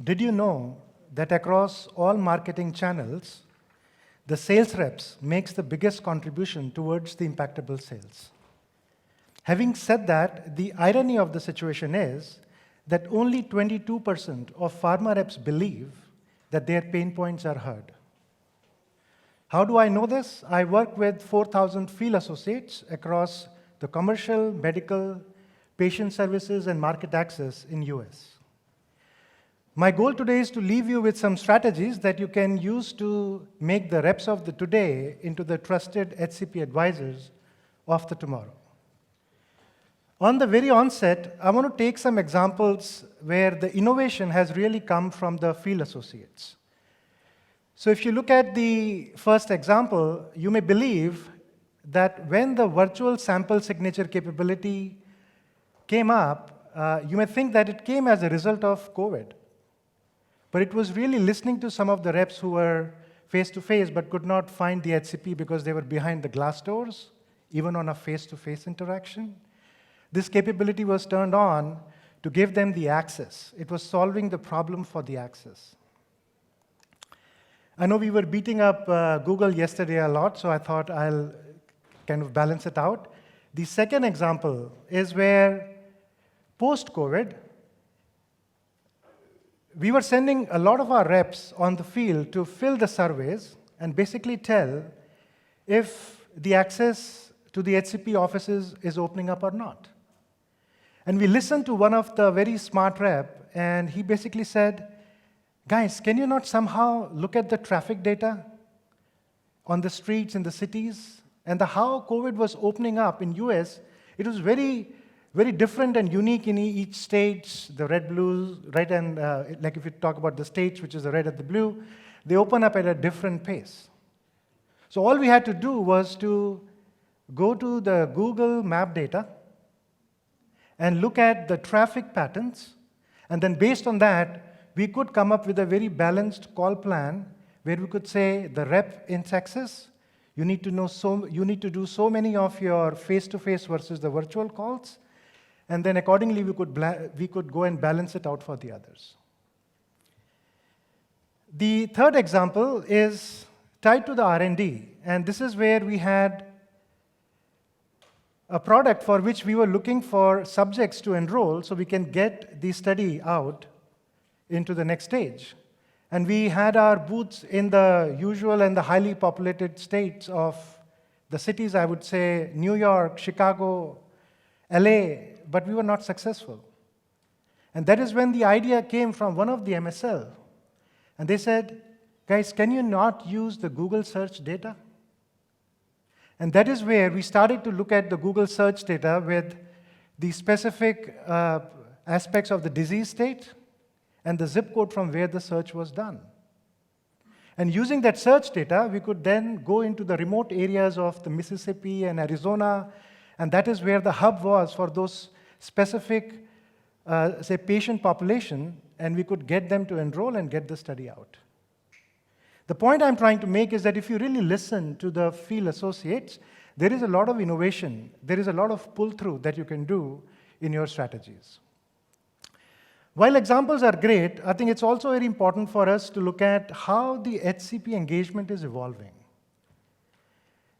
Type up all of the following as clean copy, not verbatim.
Did you know that across all marketing channels, the sales reps makes the biggest contribution towards the impactable sales? Having said that, the irony of the situation is that only 22% of pharma reps believe that their pain points are heard. How do I know this? I work with 4,000 field associates across the commercial, medical, patient services, and market access in US. My goal today is to leave you with some strategies that you can use to make the reps of the today into the trusted HCP advisors of the tomorrow. On the very onset, I want to take some examples where the innovation has really come from the field associates. So if you look at the first example, you may believe that when the virtual sample signature capability came up, you may think that it came as a result of COVID. But it was really listening to some of the reps who were face-to-face but could not find the HCP because they were behind the glass doors, even on a face-to-face interaction. This capability was turned on to give them the access. It was solving the problem for the access. I know we were beating up Google yesterday a lot, so I thought I'll kind of balance it out. The second example is where, post-COVID, we were sending a lot of our reps on the field to fill the surveys and basically tell if the access to the HCP offices is opening up or not. And we listened to one of the very smart rep, and he basically said, guys, can you not somehow look at the traffic data on the streets in the cities? And how COVID was opening up in US, it was very different and unique in each state, the red, blues, right, and like if you talk about the states, which is the red and the blue, they open up at a different pace. So all we had to do was to go to the Google map data and look at the traffic patterns, and then based on that, we could come up with a very balanced call plan where we could say the rep in Texas, you need to do so many of your face-to-face versus the virtual calls, and then accordingly we could go and balance it out for the others. The third example is tied to the R&D, and this is where we had a product for which we were looking for subjects to enroll so we can get the study out into the next stage. And we had our booths in the usual and the highly populated states of the cities, I would say New York, Chicago, LA, but we were not successful. And that is when the idea came from one of the MSL. And they said, guys, can you not use the Google search data? And that is where we started to look at the Google search data with the specific aspects of the disease state and the zip code from where the search was done. And using that search data, we could then go into the remote areas of the Mississippi and Arizona, and that is where the hub was for those specific, say, patient population, and we could get them to enroll and get the study out. The point I'm trying to make is that if you really listen to the field associates, there is a lot of innovation. There is a lot of pull-through that you can do in your strategies. While examples are great, I think it's also very important for us to look at how the HCP engagement is evolving.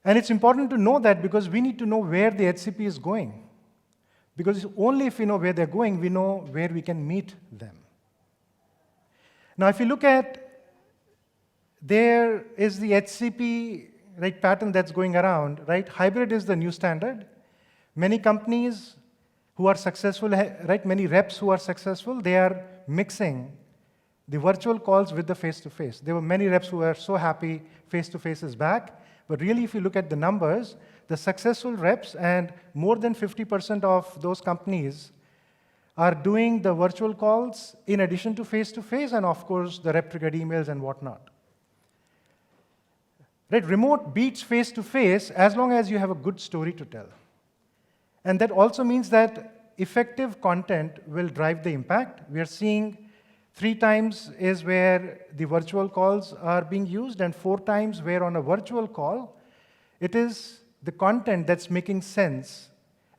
And it's important to know that because we need to know where the HCP is going. Because only if we know where they're going, we know where we can meet them. Now, if you look at, there is the HCP pattern that's going around, right? Hybrid is the new standard. Many companies who are successful, many reps who are successful, they are mixing the virtual calls with the face-to-face. There were many reps who were so happy face-to-face is back, but really if you look at the numbers, the successful reps and more than 50% of those companies are doing the virtual calls in addition to face-to-face and of course the rep-triggered emails and whatnot. Right, remote beats face-to-face as long as you have a good story to tell. And that also means that effective content will drive the impact. We are seeing 3 times is where the virtual calls are being used, and 4 times where on a virtual call, it is the content that's making sense.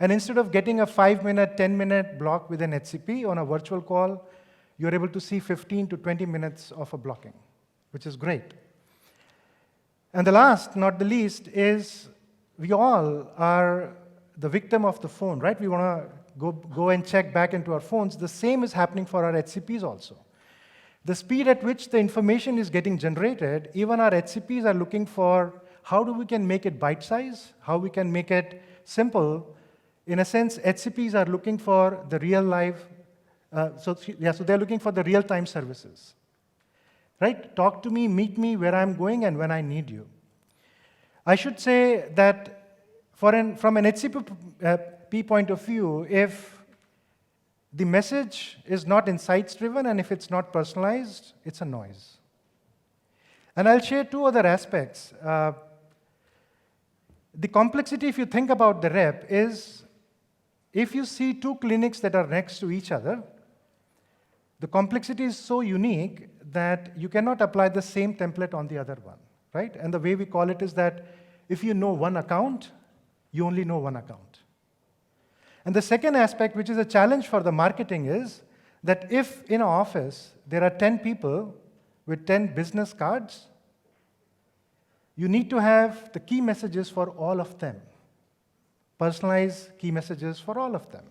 And instead of getting a 5-minute, 10-minute block with an HCP on a virtual call, you're able to see 15 to 20 minutes of a blocking, which is great. And the last, not the least, is we all are the victim of the phone, right? We want to go and check back into our phones. The same is happening for our HCPs also. The speed at which the information is getting generated, even our HCPs are looking for how we can make it bite-sized, how we can make it simple. In a sense, HCPs are looking for the real life, so they're looking for the real-time services. Right? Talk to me, meet me where I'm going and when I need you. I should say that from an HCP point of view, if the message is not insights-driven and if it's not personalized, it's a noise. And I'll share two other aspects. The complexity, if you think about the rep, is if you see two clinics that are next to each other, the complexity is so unique that you cannot apply the same template on the other one, right? And the way we call it is that if you know one account, you only know one account. And the second aspect, which is a challenge for the marketing, is that if in an office there are 10 people with 10 business cards, you need to have the key messages for all of them, personalized key messages for all of them.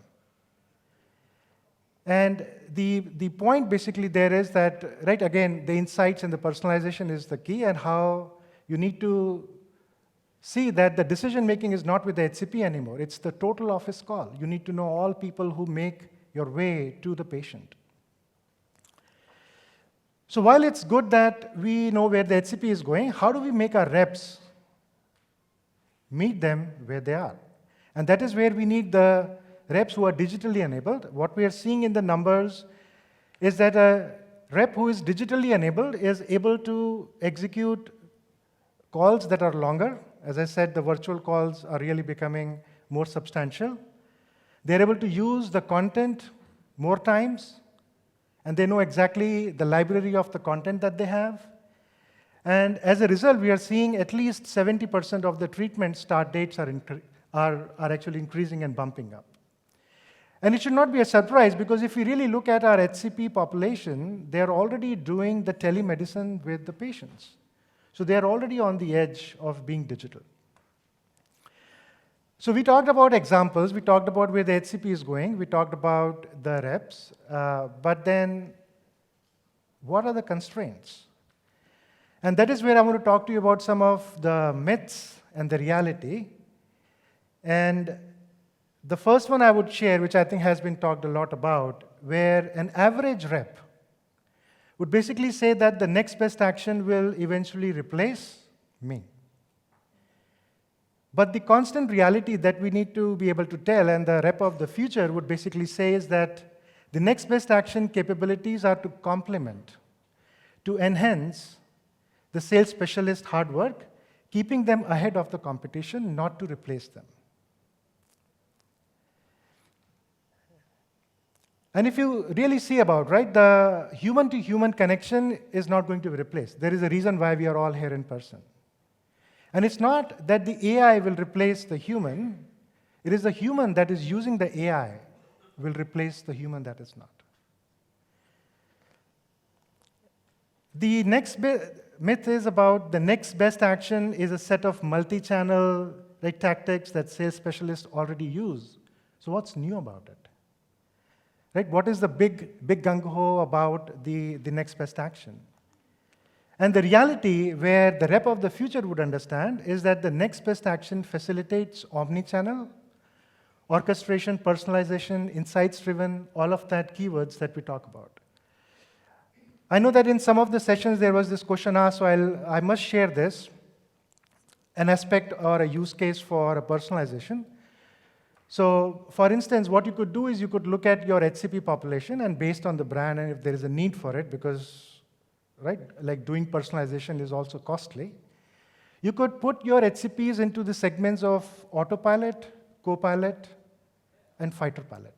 And the point basically there is that, right, again, the insights and the personalization is the key, and how you need to see that the decision-making is not with the HCP anymore. It's the total office call. You need to know all people who make your way to the patient. So while it's good that we know where the HCP is going, how do we make our reps meet them where they are? And that is where we need the reps who are digitally enabled. What we are seeing in the numbers is that a rep who is digitally enabled is able to execute calls that are longer. As I said, the virtual calls are really becoming more substantial. They're able to use the content more times, and they know exactly the library of the content that they have. And as a result, we are seeing at least 70% of the treatment start dates are actually increasing and bumping up. And it should not be a surprise, because if we really look at our HCP population, they're already doing the telemedicine with the patients. So they're already on the edge of being digital. So we talked about examples. We talked about where the HCP is going. We talked about the reps. But then, what are the constraints? And that is where I want to talk to you about some of the myths and the reality. And the first one I would share, which I think has been talked a lot about, where an average rep would basically say that the next best action will eventually replace me. But the constant reality that we need to be able to tell, and the rep of the future would basically say, is that the next best action capabilities are to complement, to enhance the sales specialist hard work, keeping them ahead of the competition, not to replace them. And if you really see about, right, the human-to-human connection is not going to be replaced. There is a reason why we are all here in person. And it's not that the AI will replace the human. It is the human that is using the AI will replace the human that is not. The next myth is about the next best action is a set of multi-channel tactics that sales specialists already use. So what's new about it? Right? What is the big gung-ho about the next best action? And the reality where the rep of the future would understand is that the next best action facilitates omnichannel, orchestration, personalization, insights-driven, all of that keywords that we talk about. I know that in some of the sessions there was this question asked, so I must share this, an aspect or a use case for a personalization. So for instance, what you could do is you could look at your HCP population, and based on the brand, and if there is a need for it, because, right, like doing personalization is also costly, you could put your HCPs into the segments of autopilot, copilot, and fighter pilot.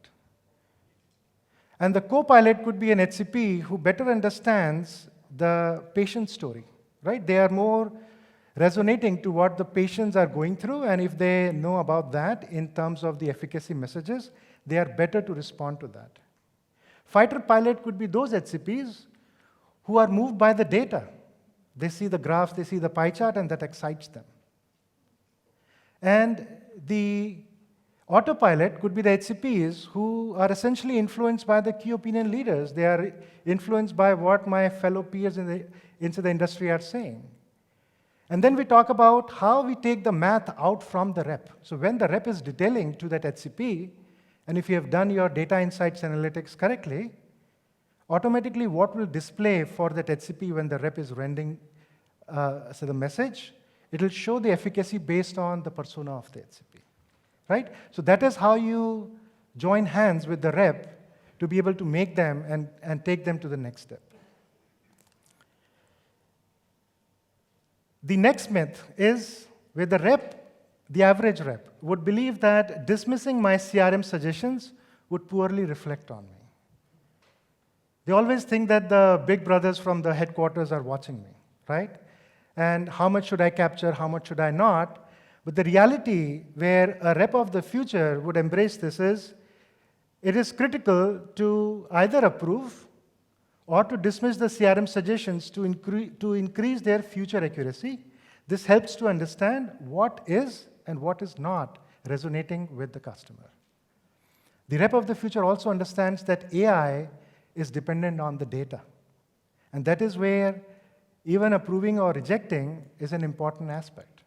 And the co-pilot could be an HCP who better understands the patient story, right? They are more resonating to what the patients are going through, and if they know about that in terms of the efficacy messages, they are better to respond to that. Fighter pilot could be those HCPs who are moved by the data. They see the graphs, they see the pie chart, and that excites them. And the autopilot could be the HCPs who are essentially influenced by the key opinion leaders. They are influenced by what my fellow peers in the industry are saying. And then we talk about how we take the math out from the rep. So when the rep is detailing to that HCP, and if you have done your data insights analytics correctly, automatically what will display for that HCP when the rep is rendering the message, it will show the efficacy based on the persona of the HCP, right? So that is how you join hands with the rep to be able to make them and take them to the next step. The next myth is with the rep, the average rep would believe that dismissing my CRM suggestions would poorly reflect on me. They always think that the big brothers from the headquarters are watching me, right? And how much should I capture, how much should I not? But the reality where a rep of the future would embrace this is, it is critical to either approve or to dismiss the CRM suggestions to increase their future accuracy. This helps to understand what is and what is not resonating with the customer. The rep of the future also understands that AI is dependent on the data. And that is where even approving or rejecting is an important aspect.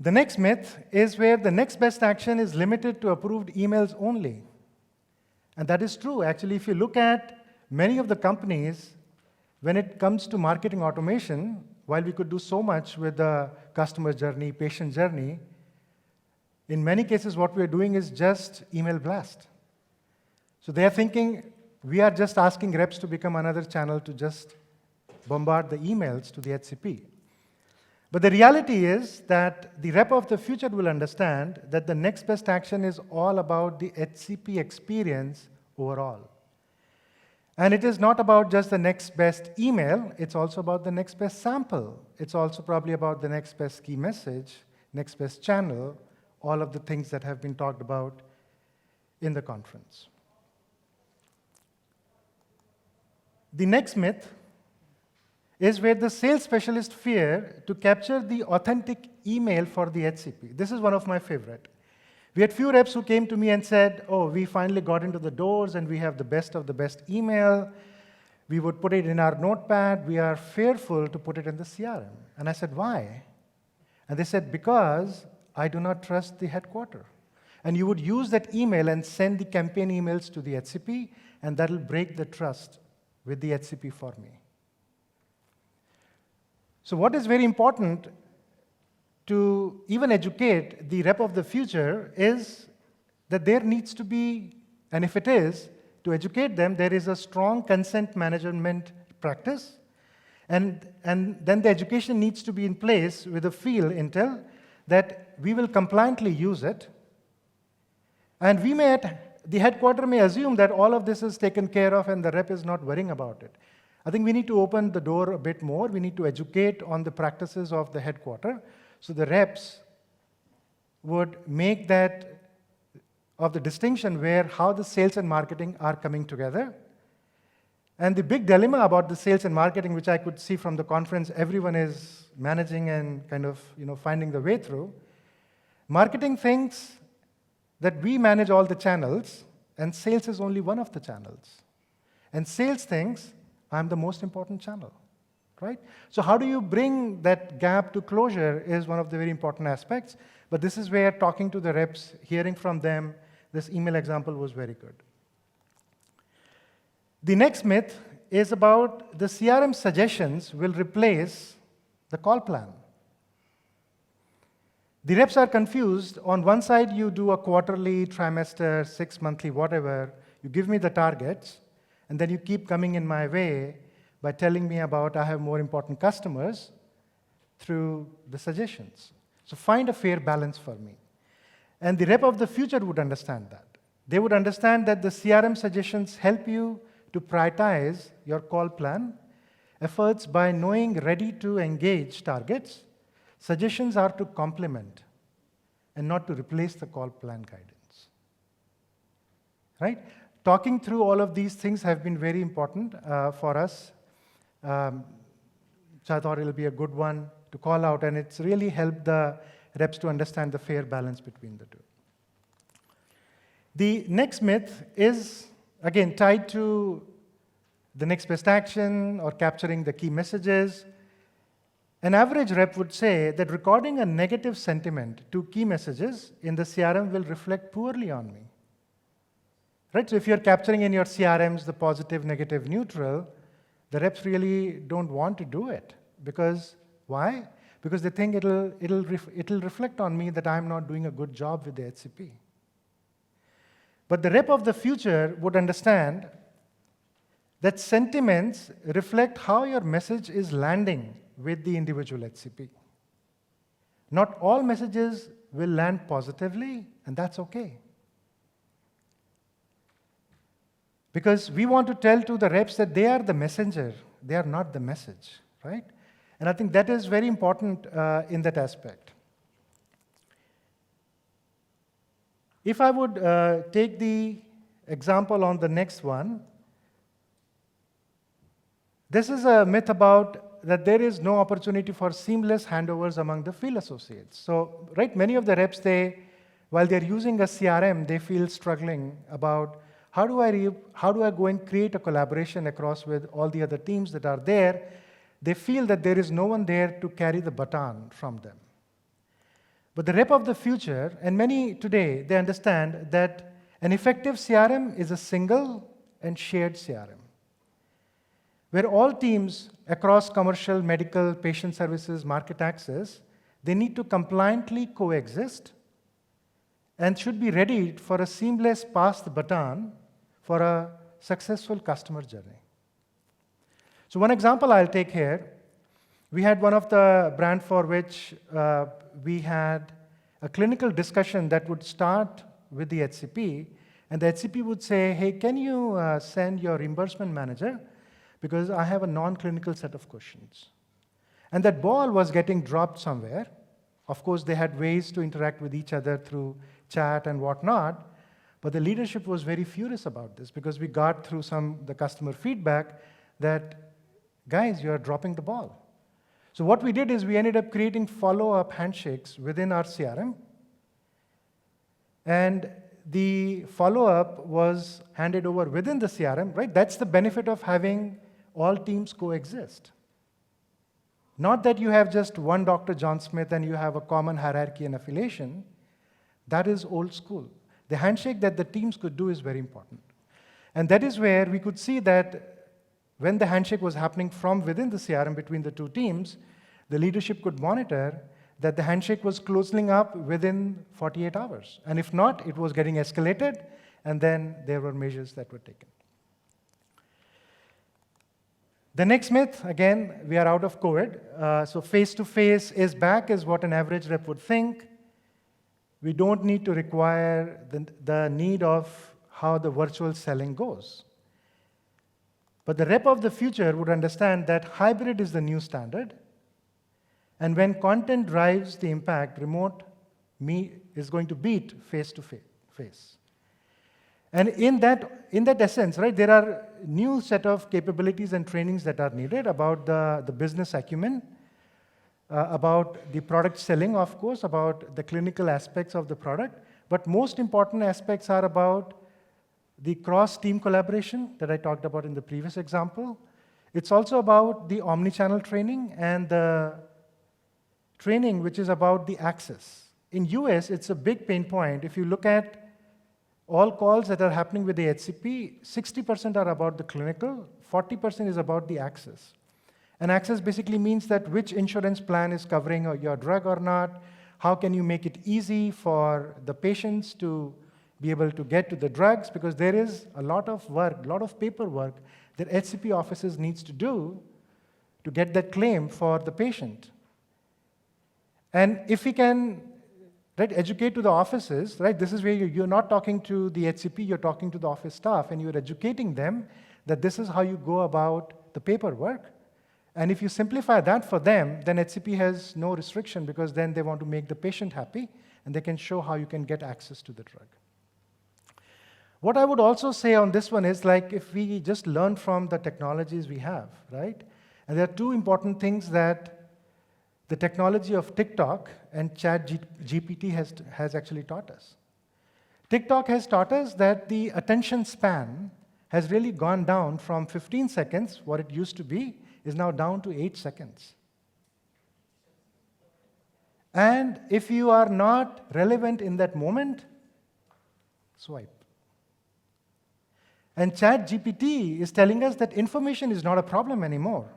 The next myth is where the next best action is limited to approved emails only. And that is true. Actually, if you look at many of the companies, when it comes to marketing automation, while we could do so much with the customer journey, patient journey, in many cases what we are doing is just email blast. So they are thinking, we are just asking reps to become another channel to just bombard the emails to the HCP. But the reality is that the rep of the future will understand that the next best action is all about the HCP experience overall. And it is not about just the next best email, it's also about the next best sample. It's also probably about the next best key message, next best channel, all of the things that have been talked about in the conference. The next myth is where the sales specialist fear to capture the authentic email for the HCP. This is one of my favorite. We had few reps who came to me and said, oh, we finally got into the doors and we have the best of the best email. We would put it in our notepad. We are fearful to put it in the CRM. And I said, why? And they said, because I do not trust the headquarters. And you would use that email and send the campaign emails to the HCP, and that will break the trust with the HCP for me. So what is very important to even educate the rep of the future is that there needs to be, and if it is, to educate them, there is a strong consent management practice, and then the education needs to be in place with a field intel that we will compliantly use it, and we may the headquarters may assume that all of this is taken care of and the rep is not worrying about it. I think we need to open the door a bit more. We need to educate on the practices of the headquarters, so the reps would make that of the distinction where how the sales and marketing are coming together. And the big dilemma about the sales and marketing, which I could see from the conference, everyone is managing and kind of finding the way through. Marketing thinks that we manage all the channels, and sales is only one of the channels. And sales thinks, I'm the most important channel, right? So how do you bring that gap to closure is one of the very important aspects. But this is where talking to the reps, hearing from them, this email example was very good. The next myth is about the CRM suggestions will replace the call plan. The reps are confused. On one side, you do a quarterly, trimester, 6 monthly, whatever. You give me the targets, and then you keep coming in my way by telling me about I have more important customers through the suggestions. So find a fair balance for me. And the rep of the future would understand that. They would understand that the CRM suggestions help you to prioritize your call plan efforts by knowing ready-to-engage targets. Suggestions are to complement and not to replace the call plan guidance. right? Talking through all of these things have been very important for us. So I thought it'll be a good one to call out, and it's really helped the reps to understand the fair balance between the two. The next myth is, again, tied to the next best action or capturing the key messages. An average rep would say that recording a negative sentiment to key messages in the CRM will reflect poorly on me. Right? So if you're capturing in your CRMs the positive, negative, neutral, the reps really don't want to do it. Because why? Because they think it'll reflect on me that I'm not doing a good job with the HCP. But the rep of the future would understand that sentiments reflect how your message is landing with the individual HCP. Not all messages will land positively, and that's okay. Because we want to tell to the reps that they are the messenger, they are not the message, right? And I think that is very important in that aspect. If I would take the example on the next one, this is a myth about that there is no opportunity for seamless handovers among the field associates. So, right, many of the reps, while they're using a CRM, they feel struggling about how do I go and create a collaboration across with all the other teams that are there. They feel that there is no one there to carry the baton from them. But the rep of the future, and many today, they understand that an effective CRM is a single and shared CRM, where all teams across commercial, medical, patient services, market access, they need to compliantly coexist and should be ready for a seamless pass the baton for a successful customer journey. So one example I'll take here, we had one of the brand for which we had a clinical discussion that would start with the HCP, and the HCP would say, hey, can you send your reimbursement manager, because I have a non-clinical set of questions. And that ball was getting dropped somewhere. Of course, they had ways to interact with each other through chat and whatnot, but the leadership was very furious about this because we got through the customer feedback that, guys, you are dropping the ball. So what we did is we ended up creating follow-up handshakes within our CRM, and the follow-up was handed over within the CRM, right? That's the benefit of having all teams coexist. Not that you have just one Dr. John Smith and you have a common hierarchy and affiliation. That is old school. The handshake that the teams could do is very important. And that is where we could see that when the handshake was happening from within the CRM between the two teams, the leadership could monitor that the handshake was closing up within 48 hours. And if not, it was getting escalated, and then there were measures that were taken. The next myth, again, we are out of COVID. So face-to-face is back is what an average rep would think. We don't need to require the need of how the virtual selling goes. But the rep of the future would understand that hybrid is the new standard. And when content drives the impact, remote is going to beat face-to-face. And in that essence, right, there are new set of capabilities and trainings that are needed about the business acumen, about the product selling, of course, about the clinical aspects of the product. But most important aspects are about the cross-team collaboration that I talked about in the previous example. It's also about the omnichannel training and the training which is about the access. In US, it's a big pain point. If you look at all calls that are happening with the HCP, 60% are about the clinical, 40% is about the access. And access basically means that which insurance plan is covering your drug or not, how can you make it easy for the patients to be able to get to the drugs, because there is a lot of work, a lot of paperwork that HCP offices needs to do to get that claim for the patient. And if we can educate to the offices, right? This is where you're not talking to the HCP, you're talking to the office staff, and you're educating them that this is how you go about the paperwork. And if you simplify that for them, then HCP has no restriction, because then they want to make the patient happy, and they can show how you can get access to the drug. What I would also say on this one is, like, if we just learn from the technologies we have, right? And there are two important things that the technology of TikTok and GPT has actually taught us. TikTok has taught us that the attention span has really gone down from 15 seconds, what it used to be, is now down to 8 seconds. And if you are not relevant in that moment, swipe. And ChatGPT is telling us that information is not a problem anymore.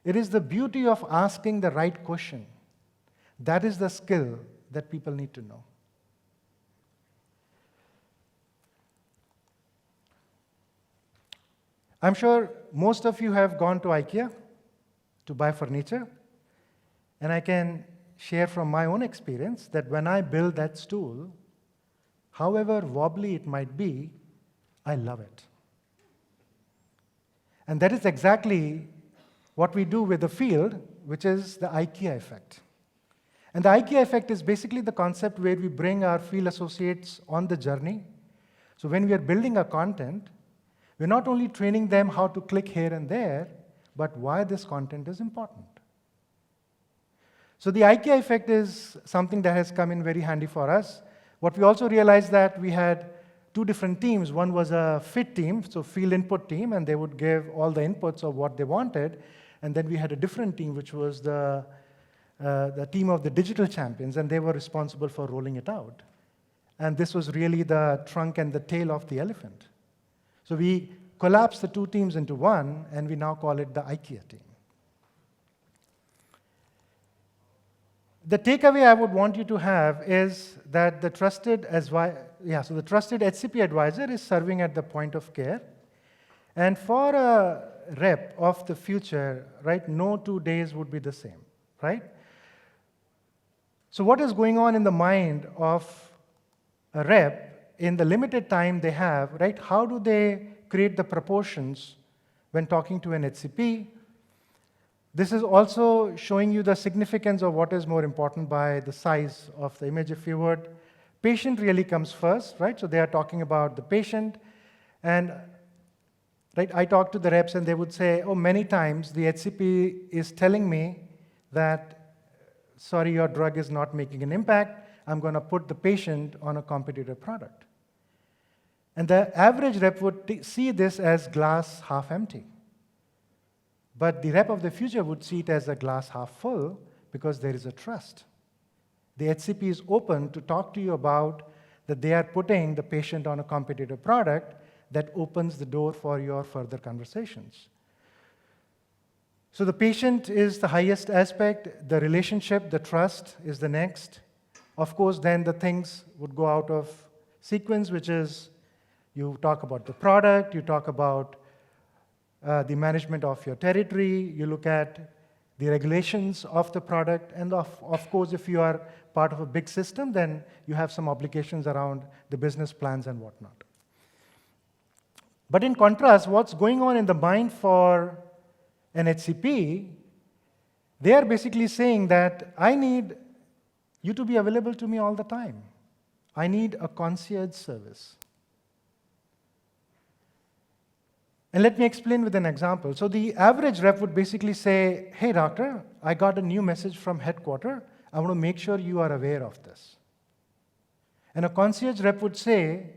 It is the beauty of asking the right question. That is the skill that people need to know. I'm sure most of you have gone to IKEA to buy furniture, and I can share from my own experience that when I build that stool, however wobbly it might be, I love it. And that is exactly what we do with the field, which is the IKEA effect. And the IKEA effect is basically the concept where we bring our field associates on the journey. So when we are building our content, we're not only training them how to click here and there, but why this content is important. So the IKEA effect is something that has come in very handy for us. What we also realized that we had two different teams. One was a fit team, so field input team, and they would give all the inputs of what they wanted. And then we had a different team, which was the team of the digital champions, and they were responsible for rolling it out. And this was really the trunk and the tail of the elephant. So we collapsed the two teams into one, and we now call it the IKEA team. The takeaway I would want you to have is that the trusted HCP advisor is serving at the point of care. And for a rep of the future, right, no 2 days would be the same, right? So what is going on in the mind of a rep in the limited time they have, right? How do they create the proportions when talking to an HCP? This is also showing you the significance of what is more important by the size of the image. If you would, patient really comes first, right? So they are talking about the patient. And right, I talk to the reps and they would say, oh, many times the HCP is telling me that, sorry, your drug is not making an impact. I'm going to put the patient on a competitor product. And the average rep would see this as glass half empty. But the rep of the future would see it as a glass half full because there is a trust. The HCP is open to talk to you about that they are putting the patient on a competitor product that opens the door for your further conversations. So the patient is the highest aspect, the relationship, the trust is the next. Of course, then the things would go out of sequence, which is you talk about the product, you talk about the management of your territory, you look at the regulations of the product, and of course, if you are part of a big system, then you have some obligations around the business plans and whatnot. But in contrast, what's going on in the mind for an HCP, they are basically saying that I need you to be available to me all the time. I need a concierge service. And let me explain with an example. So the average rep would basically say, hey, doctor, I got a new message from headquarters. I want to make sure you are aware of this. And a concierge rep would say,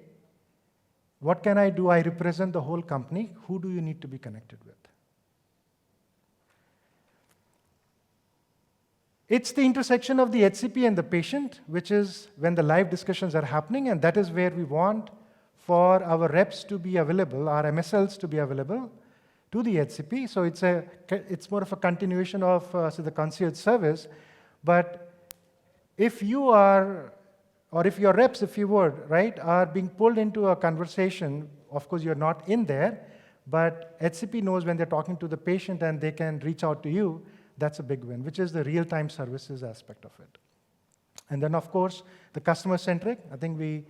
what can I do? I represent the whole company. Who do you need to be connected with? It's the intersection of the HCP and the patient, which is when the live discussions are happening, and that is where we want for our reps to be available, our MSLs to be available to the HCP. So it's more of a continuation of the concierge service. But if you are, or if your reps, if you would, right, are being pulled into a conversation, of course you're not in there, but HCP knows when they're talking to the patient and they can reach out to you, that's a big win, which is the real-time services aspect of it. And then, of course, the customer-centric. I think we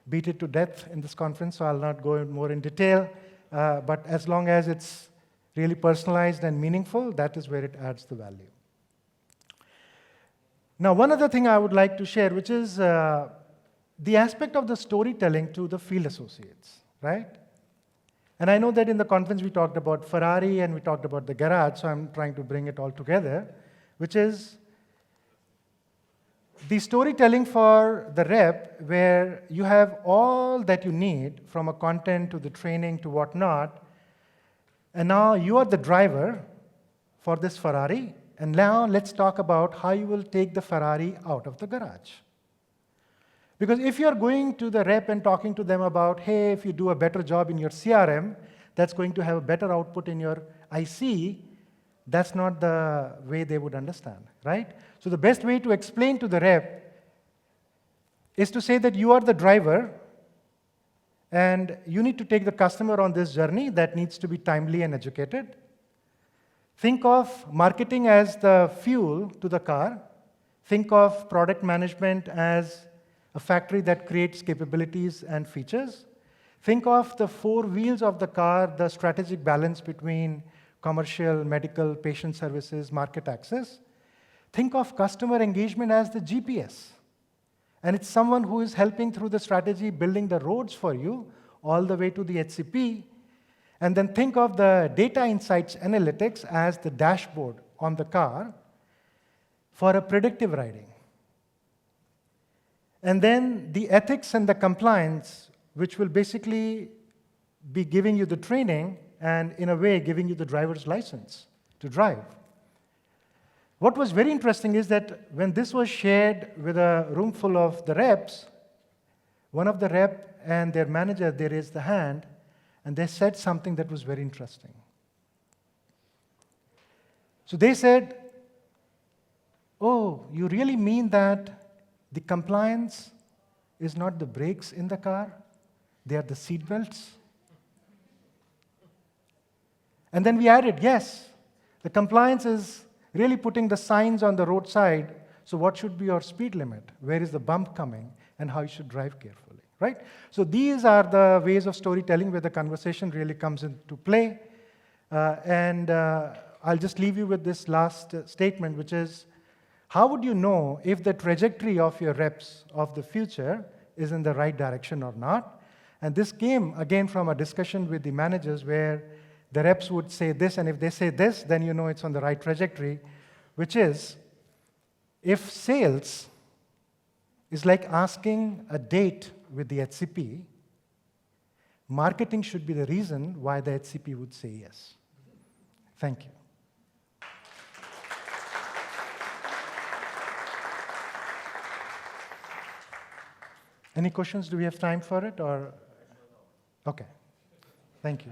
beat it to death in this conference, so I'll not go more in detail. But as long as it's really personalized and meaningful, that is where it adds the value. Now, one other thing I would like to share, which is the aspect of the storytelling to the field associates, right? And I know that in the conference we talked about Ferrari and we talked about the garage, so I'm trying to bring it all together, which is the storytelling for the rep, where you have all that you need from a content to the training to whatnot, and now you are the driver for this Ferrari, and now let's talk about how you will take the Ferrari out of the garage. Because if you're going to the rep and talking to them about, hey, if you do a better job in your CRM, that's going to have a better output in your IC, that's not the way they would understand, right? So the best way to explain to the rep is to say that you are the driver, and you need to take the customer on this journey that needs to be timely and educated. Think of marketing as the fuel to the car. Think of product management as a factory that creates capabilities and features. Think of the four wheels of the car, the strategic balance between commercial, medical, patient services, market access. Think of customer engagement as the GPS. And it's someone who is helping through the strategy, building the roads for you, all the way to the HCP. And then think of the data insights analytics as the dashboard on the car for a predictive riding. And then the ethics and the compliance, which will basically be giving you the training and, in a way, giving you the driver's license to drive. What was very interesting is that when this was shared with a room full of the reps, one of the rep and their manager, they raised the hand, and they said something that was very interesting. So they said, oh, you really mean that the compliance is not the brakes in the car, they are the seat belts? And then we added, yes, the compliance is really putting the signs on the roadside, so what should be your speed limit? Where is the bump coming? And how you should drive carefully, right? So these are the ways of storytelling where the conversation really comes into play. I'll just leave you with this last statement, which is, how would you know if the trajectory of your reps of the future is in the right direction or not? And this came, again, from a discussion with the managers where the reps would say this, and if they say this, then you know it's on the right trajectory, which is, if sales is like asking a date with the HCP, marketing should be the reason why the HCP would say yes. Thank you. Any questions? Do we have time for it? Or okay. Thank you.